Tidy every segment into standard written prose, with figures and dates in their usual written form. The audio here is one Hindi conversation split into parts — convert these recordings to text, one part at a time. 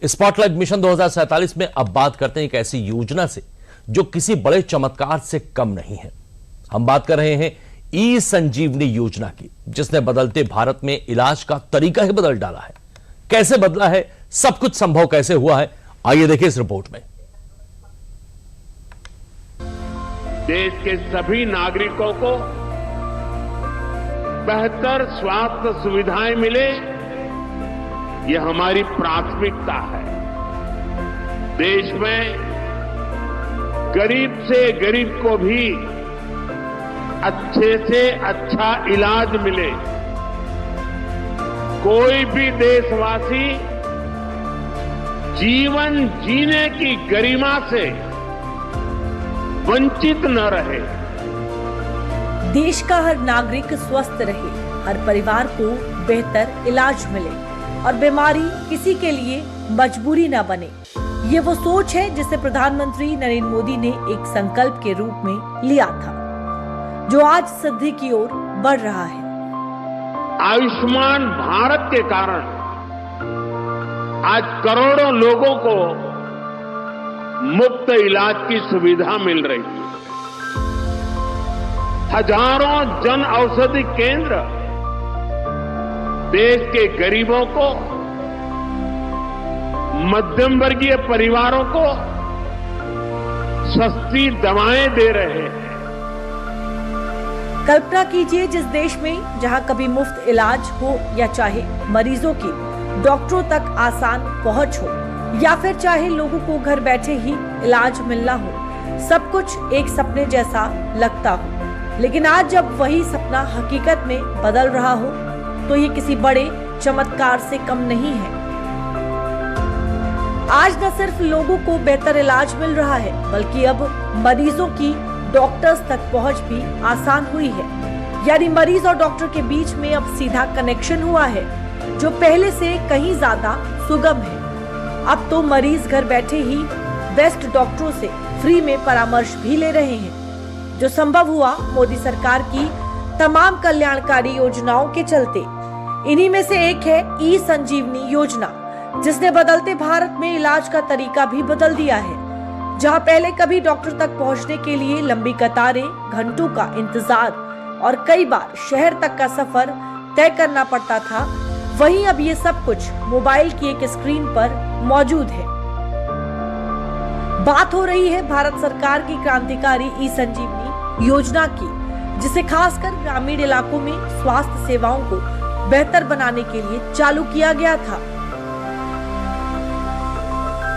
स्पॉटलाइट मिशन 2047 में अब बात करते हैं एक ऐसी योजना से जो किसी बड़े चमत्कार से कम नहीं है। हम बात कर रहे हैं ई संजीवनी योजना की, जिसने बदलते भारत में इलाज का तरीका ही बदल डाला है। कैसे बदला है, सब कुछ संभव कैसे हुआ है, आइए देखिए इस रिपोर्ट में। देश के सभी नागरिकों को बेहतर स्वास्थ्य सुविधाएं मिले, यह हमारी प्राथमिकता है। देश में गरीब से गरीब को भी अच्छे से अच्छा इलाज मिले। कोई भी देशवासी जीवन जीने की गरिमा से वंचित न रहे। देश का हर नागरिक स्वस्थ रहे, हर परिवार को बेहतर इलाज मिले और बीमारी किसी के लिए मजबूरी न बने। ये वो सोच है जिसे प्रधानमंत्री नरेंद्र मोदी ने एक संकल्प के रूप में लिया था, जो आज सिद्धि की ओर बढ़ रहा है। आयुष्मान भारत के कारण आज करोड़ों लोगों को मुफ्त इलाज की सुविधा मिल रही है। हजारों जन औषधि केंद्र देश के गरीबों को, मध्यम वर्गीय परिवारों को सस्ती दवाएं दे रहे हैं। कल्पना कीजिए, जिस देश में जहां कभी मुफ्त इलाज हो या चाहे मरीजों की डॉक्टरों तक आसान पहुंच हो, या फिर चाहे लोगों को घर बैठे ही इलाज मिलना हो, सब कुछ एक सपने जैसा लगता हो। लेकिन आज जब वही सपना हकीकत में बदल रहा हो, तो ये किसी बड़े चमत्कार से कम नहीं है। आज न सिर्फ लोगों को बेहतर इलाज मिल रहा है, बल्कि अब मरीजों की डॉक्टर्स तक पहुंच भी आसान हुई है। यानी मरीज और डॉक्टर के बीच में अब सीधा कनेक्शन हुआ है, जो पहले से कहीं ज्यादा सुगम है। अब तो मरीज घर बैठे ही बेस्ट डॉक्टरों से फ्री में परामर्श भी ले रहे हैं, जो संभव हुआ मोदी सरकार की तमाम कल्याणकारी योजनाओं के चलते। इन्हीं में से एक है ई संजीवनी योजना, जिसने बदलते भारत में इलाज का तरीका भी बदल दिया है। जहां पहले कभी डॉक्टर तक पहुंचने के लिए लंबी कतारें, घंटों का इंतजार और कई बार शहर तक का सफर तय करना पड़ता था, वहीं अब ये सब कुछ मोबाइल की एक स्क्रीन पर मौजूद है। बात हो रही है भारत सरकार की क्रांतिकारी ई संजीवनी योजना की, जिसे खासकर ग्रामीण इलाकों में स्वास्थ्य सेवाओं को बेहतर बनाने के लिए चालू किया गया था।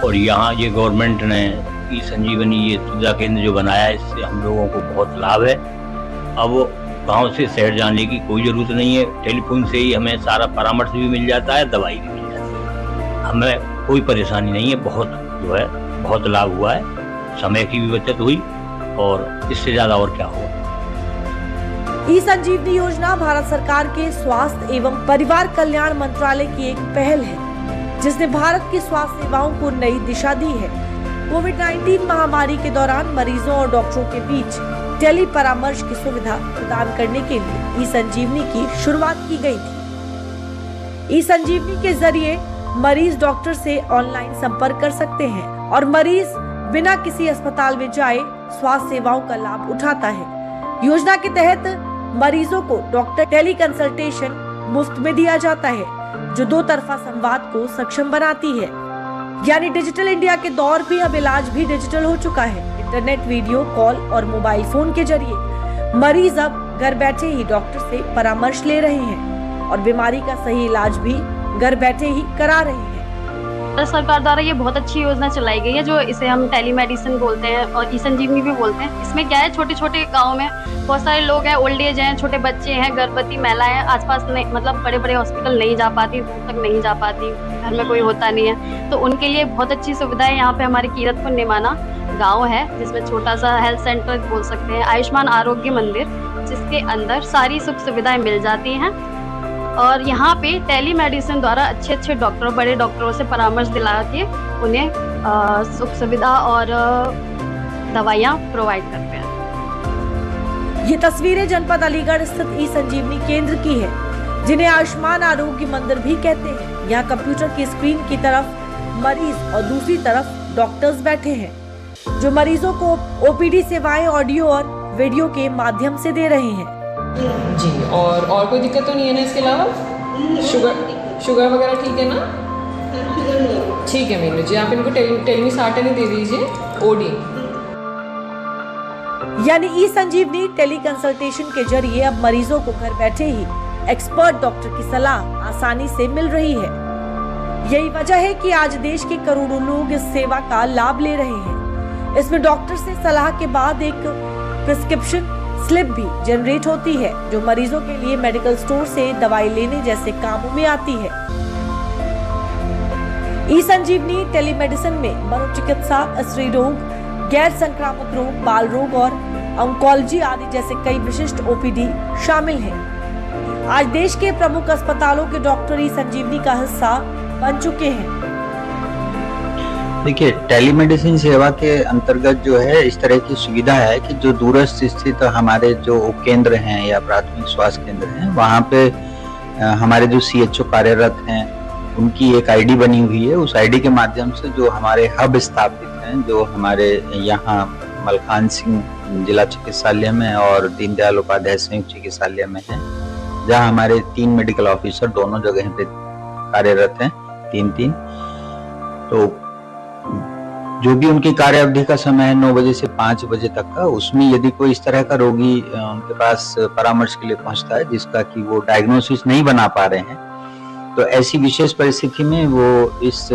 और यहाँ ये गवर्नमेंट ने ई संजीवनी ये सुविधा केंद्र जो बनाया है, इससे हम लोगों को बहुत लाभ है। अब गांव से शहर जाने की कोई जरूरत नहीं है। टेलीफोन से ही हमें सारा परामर्श भी मिल जाता है, दवाई भी मिल जाती है। हमें कोई परेशानी नहीं है। बहुत लाभ हुआ है, समय की भी बचत हुई, और इससे ज्यादा और क्या हुआ। ई संजीवनी योजना भारत सरकार के स्वास्थ्य एवं परिवार कल्याण मंत्रालय की एक पहल है, जिसने भारत की स्वास्थ्य सेवाओं को नई दिशा दी है। कोविड-19 महामारी के दौरान मरीजों और डॉक्टरों के बीच टेली परामर्श की सुविधा प्रदान करने के लिए ई संजीवनी की शुरुआत की गई थी। ई संजीवनी के जरिए मरीज डॉक्टर से ऑनलाइन संपर्क कर सकते हैं और मरीज बिना किसी अस्पताल में जाए स्वास्थ्य सेवाओं का लाभ उठाता है। योजना के तहत मरीजों को डॉक्टर टेली कंसल्टेशन मुफ्त में दिया जाता है, जो दो तरफा संवाद को सक्षम बनाती है। यानी डिजिटल इंडिया के दौर भी अब इलाज भी डिजिटल हो चुका है। इंटरनेट, वीडियो कॉल और मोबाइल फोन के जरिए मरीज अब घर बैठे ही डॉक्टर से परामर्श ले रहे हैं और बीमारी का सही इलाज भी घर बैठे ही करा रहे हैं। भारत सरकार द्वारा ये बहुत अच्छी योजना चलाई गई है, जो इसे हम टेलीमेडिसिन बोलते हैं और ई संजीवनी भी बोलते हैं। इसमें क्या है, छोटे छोटे गाँव में बहुत सारे लोग हैं, ओल्ड एज हैं, छोटे बच्चे हैं, गर्भवती महिलाएं आसपास नहीं, मतलब बड़े बड़े हॉस्पिटल नहीं जा पाती, दूर तक नहीं जा पाती, घर में कोई होता नहीं है, तो उनके लिए बहुत अच्छी सुविधा है। यहाँ पे हमारे कीरतपुर निमाना गांव है, जिसमें छोटा सा हेल्थ सेंटर बोल सकते हैं, आयुष्मान आरोग्य मंदिर, जिसके अंदर सारी सुख सुविधाएं मिल जाती हैं। और यहाँ पे टेलीमेडिसिन द्वारा अच्छे अच्छे डॉक्टर, बड़े डॉक्टरों से परामर्श दिला के उन्हें सुख सुविधा और दवाइयाँ प्रोवाइड करते हैं। ये तस्वीरें जनपद अलीगढ़ स्थित ई संजीवनी केंद्र की है, जिन्हें आयुष्मान आरोग्य मंदिर भी कहते हैं। यहाँ कंप्यूटर की स्क्रीन की तरफ मरीज और दूसरी तरफ डॉक्टर्स बैठे हैं, जो मरीजों को ओपीडी सेवाएं ऑडियो और वीडियो के माध्यम से दे रहे हैं। जी, और कोई दिक्कत तो नहीं है ना इसके अलावा? शुगर वगैरह ठीक है ना? ठीक है मीनू जी, आप इनको टेलीमिसार्टन ही दे दीजिए, ओडी। यानी ई संजीवनी टेली कंसल्टेशन के जरिए अब मरीजों को घर बैठे ही एक्सपर्ट डॉक्टर की सलाह आसानी से मिल रही है। यही वजह है कि आज देश के करोड़ों लोग इस सेवा का लाभ ले रहे हैं। इसमें डॉक्टर से सलाह के बाद एक प्रिस्क्रिप्शन स्लिप भी जनरेट होती है, जो मरीजों के लिए मेडिकल स्टोर से दवाई लेने जैसे कामों में आती है। ई संजीवनी टेलीमेडिसिन में मनोचिकित्सा, स्त्री रोग, गैर संक्रामक रोग, बाल रोग और ऑन्कोलॉजी आदि जैसे कई विशिष्ट ओपीडी शामिल हैं। आज देश के प्रमुख अस्पतालों के डॉक्टर ई संजीवनी का हिस्सा बन चुके हैं। देखिए, टेलीमेडिसिन सेवा के अंतर्गत जो है इस तरह की सुविधा है कि जो दूरस्थ स्थित हमारे जो उपकेंद्र हैं या प्राथमिक स्वास्थ्य केंद्र हैं, वहाँ पे हमारे जो CHO कार्यरत हैं उनकी एक आईडी बनी हुई है। उस आईडी के माध्यम से जो हमारे हब स्थापित हैं, जो हमारे यहाँ मलखान सिंह जिला चिकित्सालय में और दीनदयाल उपाध्याय संयुक्त चिकित्सालय में है, जहाँ हमारे 3 मेडिकल ऑफिसर दोनों जगह पे कार्यरत हैं, 3-3। तो जो भी उनकी कार्य अवधि का समय है 9 बजे से 5 बजे तक का, उसमें यदि कोई इस तरह का रोगी उनके पास परामर्श के लिए पहुंचता है जिसका कि वो डायग्नोसिस नहीं बना पा रहे हैं, तो ऐसी विशेष परिस्थिति में वो इस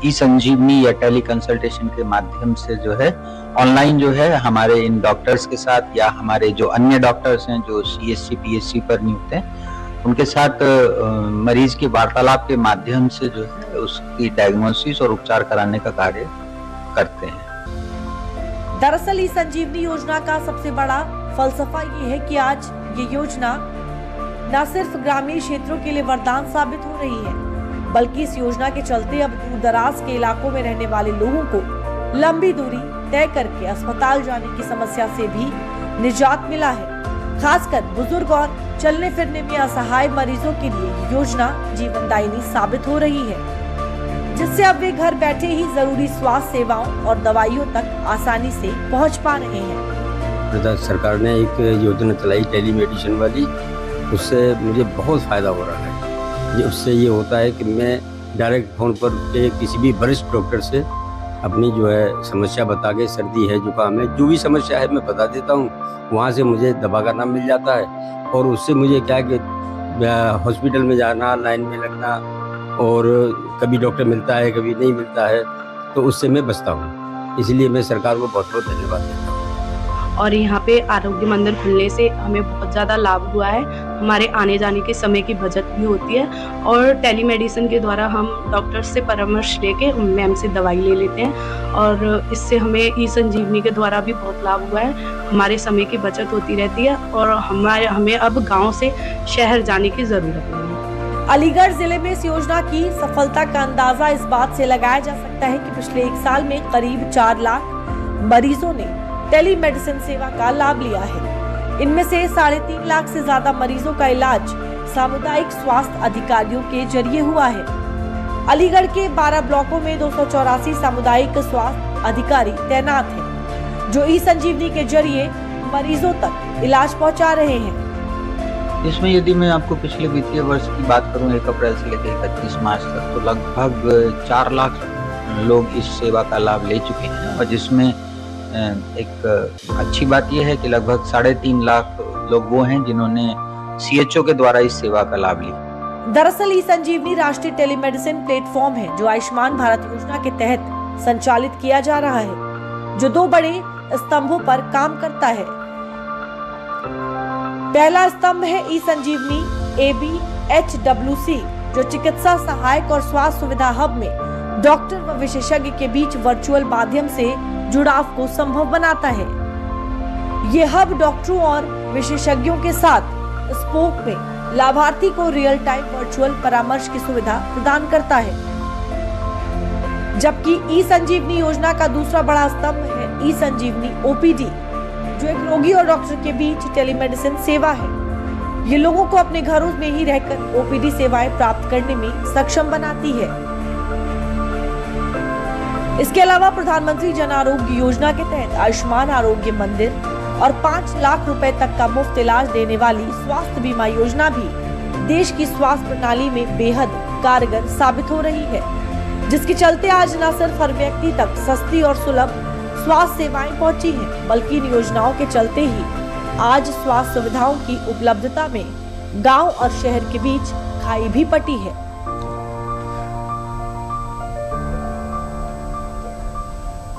ई संजीवनी या टेली कंसल्टेशन के माध्यम से जो है ऑनलाइन जो है हमारे इन डॉक्टर्स के साथ या हमारे जो अन्य डॉक्टर्स हैं जो CSC PSC पर नियुक्त हैं, उनके साथ मरीज की वार्तालाप के माध्यम से जो है उसकी डायग्नोसिस और उपचार कराने का कार्य करते हैं। दरअसल ई संजीवनी योजना का सबसे बड़ा फलसफा ये है कि आज ये योजना न सिर्फ ग्रामीण क्षेत्रों के लिए वरदान साबित हो रही है, बल्कि इस योजना के चलते अब दूर दराज के इलाकों में रहने वाले लोगों को लंबी दूरी तय करके अस्पताल जाने की समस्या से भी निजात मिला है। खासकर बुजुर्ग और चलने फिरने में असहाय मरीजों के लिए योजना जीवनदायिनी साबित हो रही है, जिससे अब वे घर बैठे ही जरूरी स्वास्थ्य सेवाओं और दवाइयों तक आसानी से पहुंच पा रहे हैं। सरकार ने एक योजना चलाई टेलीमेडिसिन वाली, उससे मुझे बहुत फायदा हो रहा है। उससे ये होता है कि मैं डायरेक्ट फोन पर किसी भी वरिष्ठ डॉक्टर से अपनी जो है समस्या बता के, सर्दी है, जुकाम है, जो भी समस्या है मैं बता देता हूँ। वहाँ से मुझे दवा का नाम मिल जाता है और उससे मुझे क्या कि हॉस्पिटल में जाना, लाइन में लगना, और कभी डॉक्टर मिलता है कभी नहीं मिलता है, तो उससे मैं बचता हूँ। इसलिए मैं सरकार को बहुत बहुत धन्यवाद देता हूँ। और यहाँ पे आरोग्य मंदिर खुलने से हमें बहुत ज़्यादा लाभ हुआ है। हमारे आने जाने के समय की बचत भी होती है और टेलीमेडिसिन के द्वारा हम डॉक्टर से परामर्श लेके मैम से दवाई ले लेते हैं और इससे हमें ई संजीवनी के द्वारा भी बहुत लाभ हुआ है। हमारे समय की बचत होती रहती है और हमें अब गाँव से शहर जाने की ज़रूरत नहीं है। अलीगढ़ जिले में इस योजना की सफलता का अंदाजा इस बात से लगाया जा सकता है कि पिछले 1 साल में करीब 4 लाख मरीजों ने टेलीमेडिसिन सेवा का लाभ लिया है। इनमें से 3.5 लाख से ज्यादा मरीजों का इलाज सामुदायिक स्वास्थ्य अधिकारियों के जरिए हुआ है। अलीगढ़ के 12 ब्लॉकों में 284 सामुदायिक स्वास्थ्य अधिकारी तैनात हैं, जो ई संजीवनी के जरिए मरीजों तक इलाज पहुंचा रहे हैं। इसमें यदि मैं आपको पिछले वित्तीय वर्ष की बात करूं, 1 अप्रैल से लेकर 31 मार्च तक, तो लगभग 4 लाख लोग इस सेवा का लाभ ले चुके हैं। और जिसमें एक अच्छी बात यह है कि लगभग 3.5 लाख लोग वो हैं जिन्होंने CHO के द्वारा इस सेवा का लाभ लिया। दरअसल ई संजीवनी राष्ट्रीय टेलीमेडिसिन प्लेटफॉर्म है, जो आयुष्मान भारत योजना के तहत संचालित किया जा रहा है, जो 2 बड़े स्तंभों पर काम करता है। पहला स्तंभ है ई संजीवनी ABHWC, जो चिकित्सा सहायक और स्वास्थ्य सुविधा हब में डॉक्टर व विशेषज्ञ के बीच वर्चुअल माध्यम से जुड़ाव को संभव बनाता है। ये हब डॉक्टरों और विशेषज्ञों के साथ स्पोक में लाभार्थी को रियल टाइम वर्चुअल परामर्श की सुविधा प्रदान करता है। जबकि ई संजीवनी योजना का दूसरा बड़ा स्तंभ है ई संजीवनी OPD, जो एक रोगी और डॉक्टर के बीच टेलीमेडिसिन सेवा है। ये लोगों को अपने घरों में ही रहकर OPD सेवाएं प्राप्त करने में सक्षम बनाती है। इसके अलावा प्रधानमंत्री जन आरोग्य योजना के तहत आयुष्मान आरोग्य मंदिर और 5 लाख रुपए तक का मुफ्त इलाज देने वाली स्वास्थ्य बीमा योजना भी देश की स्वास्थ्य प्रणाली में बेहद कारगर साबित हो रही है, जिसके चलते आज न सिर्फ हर व्यक्ति तक सस्ती और सुलभ स्वास्थ्य सेवाएं पहुंची हैं, बल्कि इन योजनाओं के चलते ही आज स्वास्थ्य सुविधाओं की उपलब्धता में गांव और शहर के बीच खाई भी पटी है।